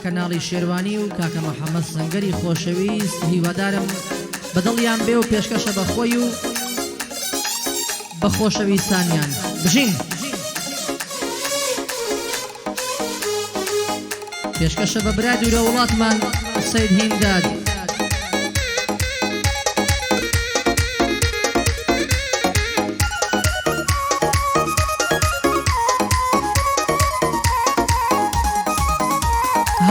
کاکەناڵی شێروانی و کاکە محەممەد سەنگەری خۆشەویست هیوادارم بەدڵیان بێ و پێشکەشە بەخۆی و بە خۆشەویستانیان بژین. پێشکەشە بە برای دوورە وڵاتمان سەید هینداد.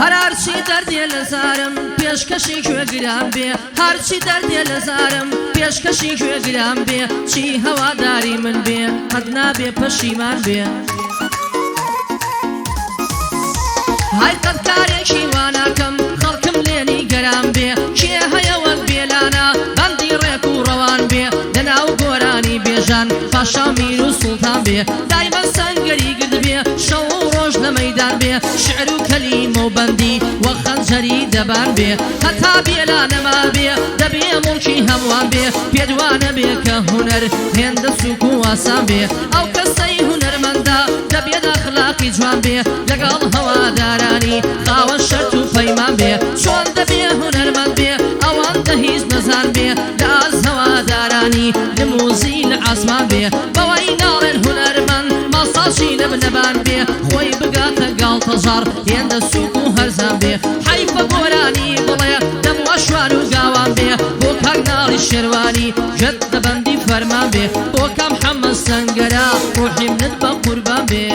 هەرچی دەردێ لە زارم پێشکەشی گوێگران بێ، هەرچی دەردێ لە زارم پێشکەشی گوێگران بێ، چی هەواداری من بێ قەت نابێ پەشیمان بێ. های قەت کارێکی واناکەم خەڵکم لێنی گەران بێ، کێ هەیە وەک بێلانە بەندی ڕێک و ڕەوان بێ، لەناو گۆرانی بێژان پاشا میر و سوڵتان بێ، دایمە سەنگەری گرد بێ شەو و ڕۆژ لە مەیدان بێ، شعر و کەلیمە و بەندی وەک خەنجەری دەبان بێ، هەتا بێلانەما بێ دەبێ موڵکی هەمووان بێ، پێدوانە بێ کە هونەر هێندە سووک و ئاسان بێ، ئەو کەسەی هونەرمەندە دەبێت ئەخلاقی جوان بێ، لەگەڵ هەوادارانی خاوەن شەرت و پەیمان بێ، چۆن دەبێ هونەرمەند بێ ئەوەندە هیچ نەزان بێ، لە ئاز هەوادارانی نموزی لە ئاسمان بێ، بەوەی ناڵێن هونەرمەند ماساژی نەبنەبان بێ، خۆی بگاتە گاڵتەژار هێندە سووک و هەرزان بێ، حەیفە گۆرانی بڵێ دەموە شوان و گاوان بێ، بۆ کاکناڵی شێروانی ژەت دەبەندی فەرمان بێ، بۆ کام محەممەد سەنگەرە ڕوحی منت بە قوربان بێ.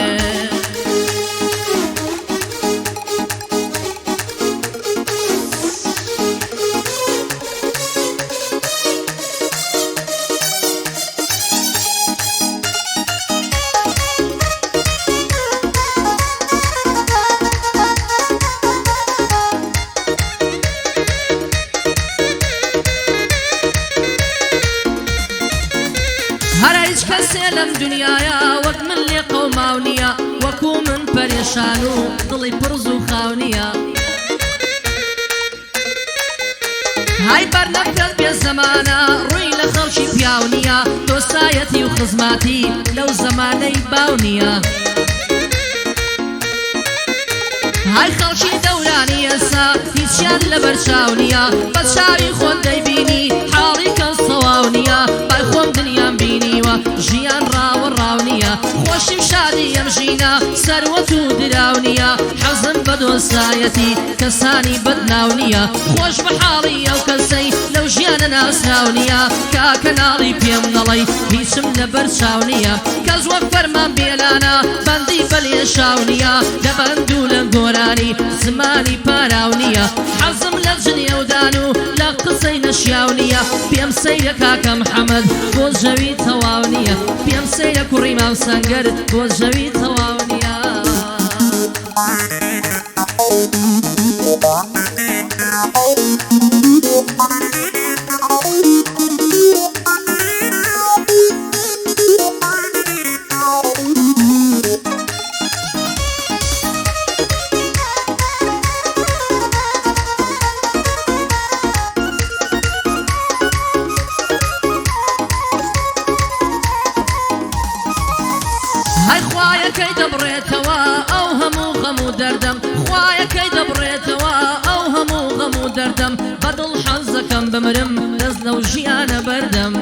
هەرهیچ کەسێ لەم دنیاە وەک من لێ قەوماو نییە، وەکو من پەرێشان و دڵی پڕز و خاو نییە. های بەرنەکەت بێ زەمانە ڕووی لە خەڵکی پیاو نییە، دۆستایەتی و خزماتی لەو زەمانەی باو نییە. های خەڵکی دەورانی ئێستا هیچیان لەبەر چاو نییە، بە چاوی خۆت دەیبینی حاڵی کەس سەواو نییە، بای خۆم دنیام بینیوە ژیان ڕاوە ڕاو نییە، خۆشیم شادی ئەم ژینە سەروەت و دراو نییە، حەزم بە دۆستایەتی کەسانی بەدناو نییە، خۆش بە حاڵی ئەو کەسەی لەو ژیانە ناسناو نییە، کاکەناڵی پێم نەڵەی هیچم لەبەر چاو نییە، کەس وەک فەرمان بێلانە بەندی بەلێشاو نییە، لە بەند و لە گۆرانی زمانی پاراو نییە، حەزم لە جنێودان و لە قسەی نەشیاو نییە، پێم سەیرە کاکە محەممەد بۆ ژەوی تەواو نییە، پێم سەیرە کوڕی مام سەنگەر بۆ ژەوی تەواو نییە. های خوایەکەی دەبڕێتەوە ئەو هەموو غەم و دەردەم، خوایەکەی دەبڕێتەوە ئەو هەموو غەم و دەردەم، بەدڵ حەز دەکەم بمرم دەست لەو ژیانە بەردەم.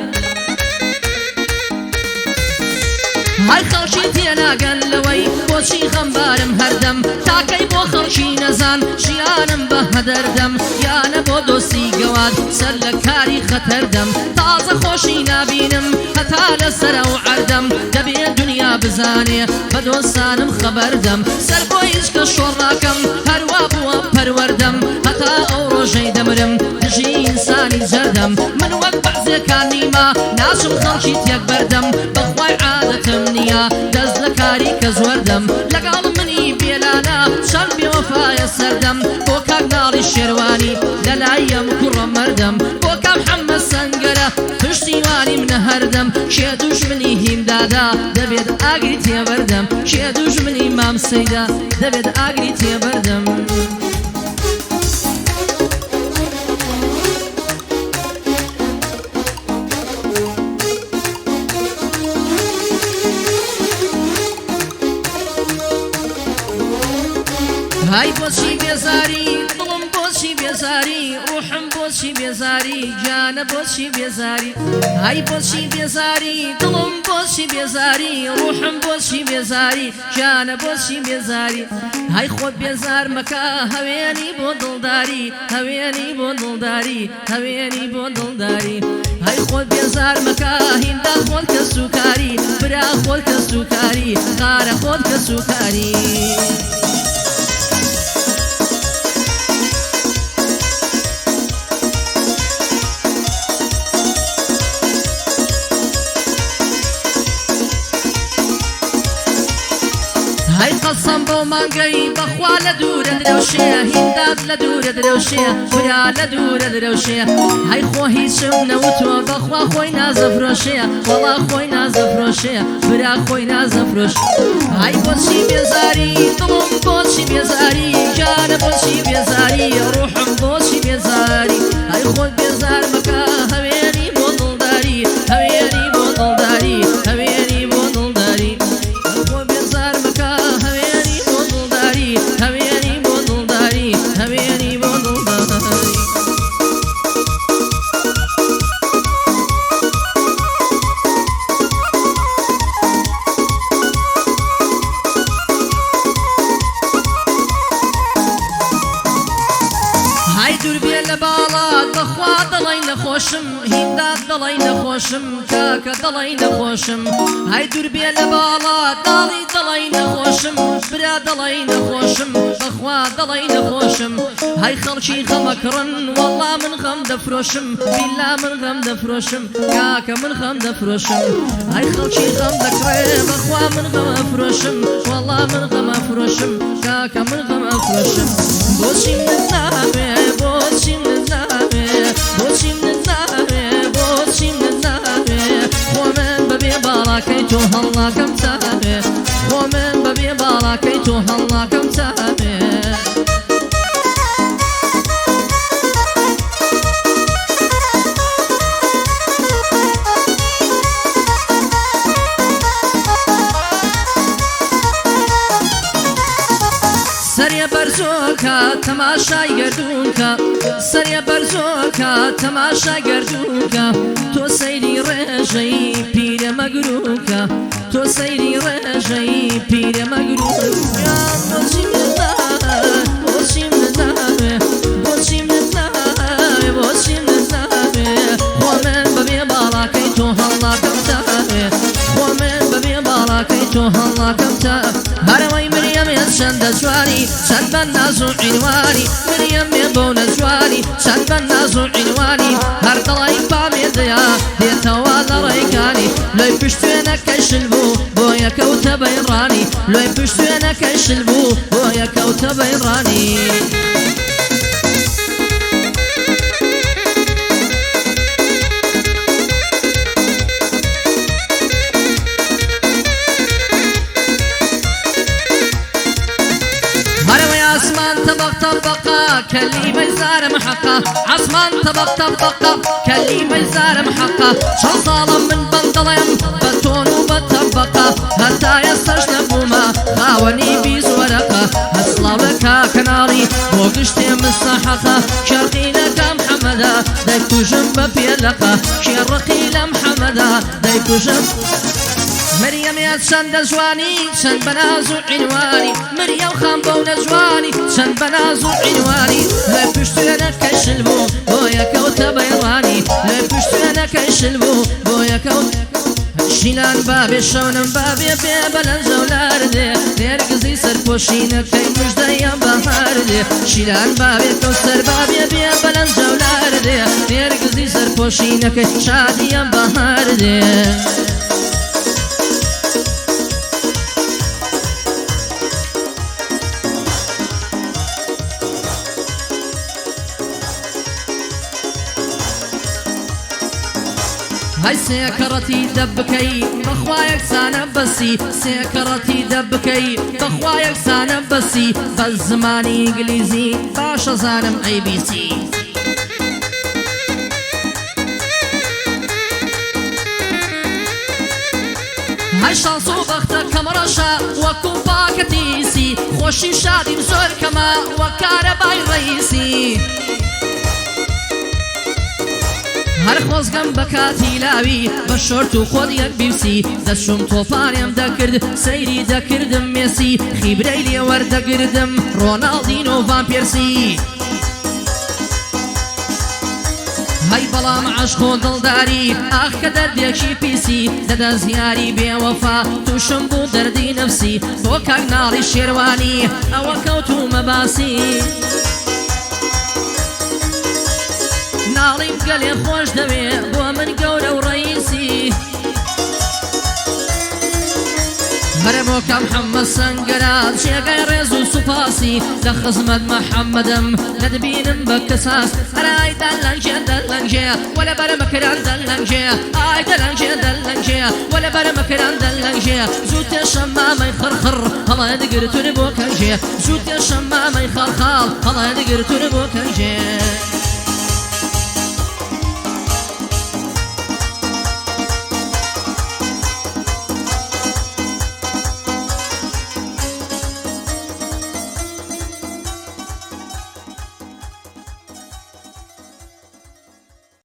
های خەڵکی تێناگەن لەوەی بۆچی غەمبارم هەردەم، تاکەی بۆ خەڵکی نەزان ژیانم بە هەدەردەم، یانە بۆ دۆستی گەواد سەر لە کاری خەتەردەم، تازە خۆشی نابینم هەتا لەسەرە و عەردەم، دەبێت دنیا بزانێ بە دۆستانم خەبەردەم، سەر بۆ هیچ کە شۆڕاکەم هەروە بووە پەروەردەم، هەتا ئەو ڕۆژەی دەمرم دژی ئینسانی جەردەم، من وەک بەعزێکان نیمە ناچم خەڵکی تێک بەردەم، بەخوای عادەتم نییە دەست لە کاری کە زوەردەم، لەگەڵ منی بێلانە چەند بێوەفایە سەردەم، بۆ کاکناڵی شێروانی لەلایەم کوڕە مەردەم، بۆ کام محەممەد سەنگەرە پشتیوانی منە هەردەم، کێ دوژمنی هیندادا دەبێت ئاگری تێبەردەم، کێ دوژمنی مام سەیدا دەبێت ئاگری تێبەردەم. های بۆچی بێ بێزاری دڵم بۆچی بێزاری ڕوحم بۆچی بێزاری گیانە بۆچی بێزاری های بۆچی بێزاری دڵم بۆچی بێزاری ڕوحم بۆچی بێزاری گیانە بۆچی بێزاری های خۆت بێزار مەکە هەوێنی بۆ دڵداری هەوێنی بۆ دڵداری هەوێنی بۆ دڵداری های خۆت بێزار مەکە هیندا خۆت کە سوکاری برا خۆت کە سوکاری قارە خۆت کە سوکاری هاي قسم بو مانگەی بەخوا لە دوورە درەوشەیە هیندات لە دوورە درەوشەیە ورا لە دوورە درەوشەیە هاي خۆ هیچم نەوتوە بەخوا خۆی نازەفرۆشەیە وەڵا خۆی نازەفرۆشەیە برا خۆی نازەفرۆش هاي بۆچی بێزاری دڵم بۆچی بێزاری جانە بۆچی بێزاری ڕوحم بۆچی بێزاری هاي خۆت بێزار مەکە هەوێنی بۆ دڵداری هەوێنی بۆ دڵداری هەوێنی بۆ دڵداری هەوێنی بۆ دڵداری هەوێنی بۆ دڵداری های دوور بێ لە باڵات بەخوا دڵی نەخۆشم هیندات دڵی نەخۆشم کاکە دڵی نەخۆشم های دوور بێ لە باڵات داڵی دڵی نەخۆشم برا دڵی نەخۆشم بەخوا دڵی نەخۆشم های خەڵکی خەمەکڕن وەڵا من خەم دەفرۆشم بیلا من خەم دەفرۆشم کاکە من خەم دەفرۆشم های خەڵکی خەم دەکڕێ بەخوا من خەم ئەفرۆشم وەڵا من خەم ئەفرۆشم کاکە من خەم ئەفرۆشم بۆچی من ناوێ بۆچی من ناوێ بۆچی من ناوێ بۆچی من ناوێ خۆ من بەبێ باڵاکەی تۆ هەڵناکەم چاوێ خۆ من بەبێ باڵاکەی تۆ هەڵناکەم چاوێ سەریە بەرزۆکە تەماشای گەردوونکە سەریە بەرزۆکە تەماشای گەردوونکە تۆ سەیری ڕێژەی پیرە مەگرووکە تۆ سەیری ڕێژەی پیرە مەگرووکە بۆچی من ناوێ بۆچی من ناوێ بۆچی من ناوێ بۆچی من ناوێ خۆ من بەبێ باڵاکەی تۆ هەڵناکەم چاوێ خۆ من بەبێ باڵاکەی تۆ هەڵناکەم چاوێ هەرەوەی مریەمێ چەندە جوانی چەند بە ناز و عینوانی مریەمێ بۆ نەجوانی چەند بە ناز و عینوانی هەر دڵی پامێ دەیا دێتەوە لە ڕێگانی لۆی پشتوێنەکەی شل بوو بۆ یەکەوتە بەیڕانی لۆی پشتوێنەکەی شل بوو بۆ یەکەوتە بەیڕانی كلمة زارم حقا عصمان طبق طبقة كلمة زارم حقا شو ظالم من بندلم بتون وبطبقة هتا يستشن بوما خاوني بيز ورقة هسلا لك كناري وقشتي مستحقة شرقي لك محمدا دايكو جنب بيلقة شرقي لمحمدا دايكو جنب مريم يا چەند جوانی چەند بەناز و عینوانی مريم خان بۆ نەجوانی چەند بەناز و عینوانی لە پشتوێنەکەی شل بوو بۆ یەکەوتە بەیڕانی لە پشتوێنەکەی شل بوو بۆ یەکەوت شیلان بابێ شەونم بابێ بێ بەلەنجە و لاردێ تێرگزی سەرپۆشینەکەی مژدەیە بەهاردێ شیلان بابێ کەوسەر بابێ بێ بەلەنجە و لاردێ تێرگزی سەرپۆشینەکەی شادیە بەهاردێ هاي سێکەڕەتی دەبکەی بەخوا یەکسانە بەسی سێکەڕەتی دەبکەی بەخوا یەکسانە بەسی بە زمانی ئینگلیزی باشە زانم ABC هاي شانس و بەختە کەمڕەشە وەکو پاکەتیسی خۆشی شادیم زۆر کەمە وە کارەبای ڕەیسی هەر خۆزگەم بە کاتی لاوی بە شۆرت و خۆت یەک بیوسی دەشم تۆپانێم دەکرد سەیری دەکردم مێسی خیبرەی لێوەردەگردم ڕۆناڵدینۆ ڤان پێرسی هەی بەڵام عەشق و دڵداری ئاخ کە دەردێکی پیسی دەدە زیاری بێوەفا تووشم بوو دەردی نەفسی بۆ کاک ناڵی شێروانی ئەوە کەوتومە باسی ناڵیم گەلێ خۆش دەوێ بۆ من گەورە و ڕەیسی هەرە بۆ کە محەممەد سەنگەرە جێگای ڕێز و سوپاسی لە خزمەت محەممەدم نەدبینم بە کەساس هەرای دەلەنجێ دەلەنجێ وەلە بەرەمەکران دەلەنجێ ئای دەلەنجێ دەلەنجێ وەلە بەرەمەکران دەلەنجێ زوو تێشە مامەی خڕخڕ هەڵە دەگرتون بۆ کەنجێ زوو تێشە مامەی خاڵخاڵ هەڵە دەگرتون بۆ کەنجێ